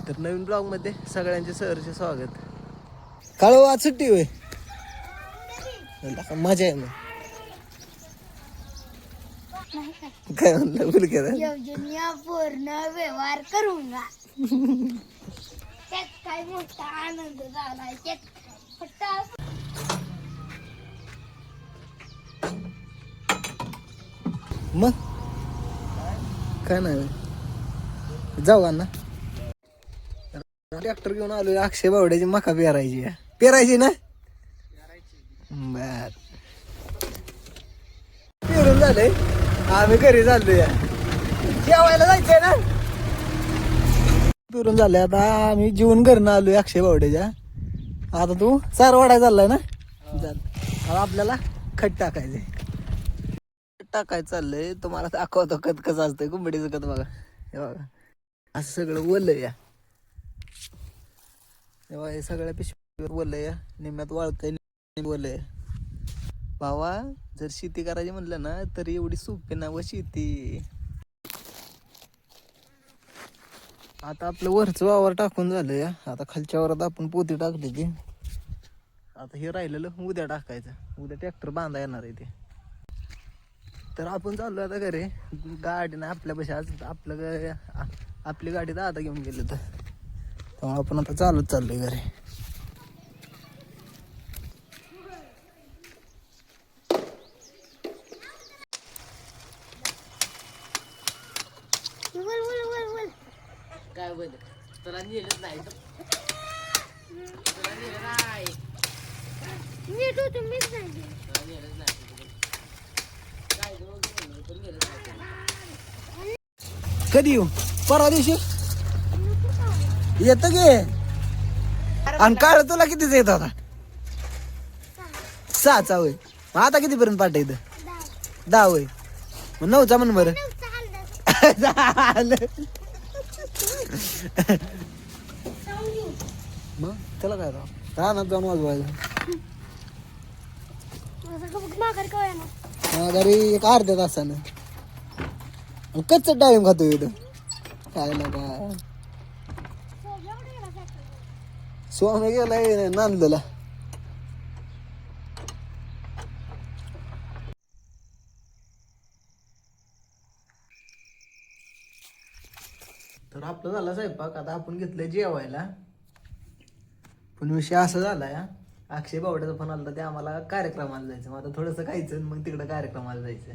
तर नवीन ब्लॉग मध्ये सगळ्यांचे सहर्ष स्वागत. काळो आज सुट्टी होय, मजा आहे. मग काय म्हणलं बोल योजना पूर्ण व्यवहार करून त्यात काय मोठा आनंद झाला. मग काय नाही जाऊ अण्णा. ट्रॅक्टर घेऊन आलोय अक्षय बावड्याची मका पेरायची ना. बर पेरून झालंय, आम्ही घरी चाललोय. जेवायला जायचंय ना. पेरून झालंय आता आम्ही जेवून घरनं आलोय अक्षय बावड्याच्या. आता तू चार वाडाय चाललाय ना. आता आपल्याला खत टाकायचंय. टाकायचं चाललंय. तुम्हाला दाखवतो खत कसं असतंय कोंबडीचं खत. बघा हे बघा असं सगळं ओलं या. तेव्हा हे सगळ्या पिशवीवर ओलं या. निम्म्यात वाळतंय निम्म्यात ओलं या. भावा जर शेती करायची म्हणलं ना तर एवढी सोपी ना व शेती. आता आपलं वरचं वावर टाकून झालं या. आता खालच्या वावरात आपण पोती टाकली ती. आता हे राहिलेलं उद्या टाकायचं. उद्या ट्रॅक्टर बांधा येणार आहे ते. तर आपण चाललो आता घरी. गाडी ना आपल्यापाशी आज आपली गाडी दादा घेऊन गेलो तर तेव्हा आपण आता चाललोय घरी. काय बोल तुला नेलंच नाही. कधी येऊ? परवा दिवशी येतं गे. आणि काळ तुला कितीच येत होता? 6चा होय. आता कितीपर्यंत पाठायचं? 10 होय. मग 9चा म्हण बरं. झालं मग त्याला काय राहणार जाऊन वाजवायचं. घरी एक अर्ध्या तासानं कच्च डाळिंब खातो इथं. काय ना काय स्वामी गेलाय नांदला. तर आपलं झाला स्वयंपाक. आता आपण घेतलंय जेवायला. पण विषय असा झाला या, अक्षय बावड्याचा फोन आला. ते आम्हाला कार्यक्रमाला जायचं. मग आता थोडंसं खायचं मग तिकडं कार्यक्रमाला जायचं.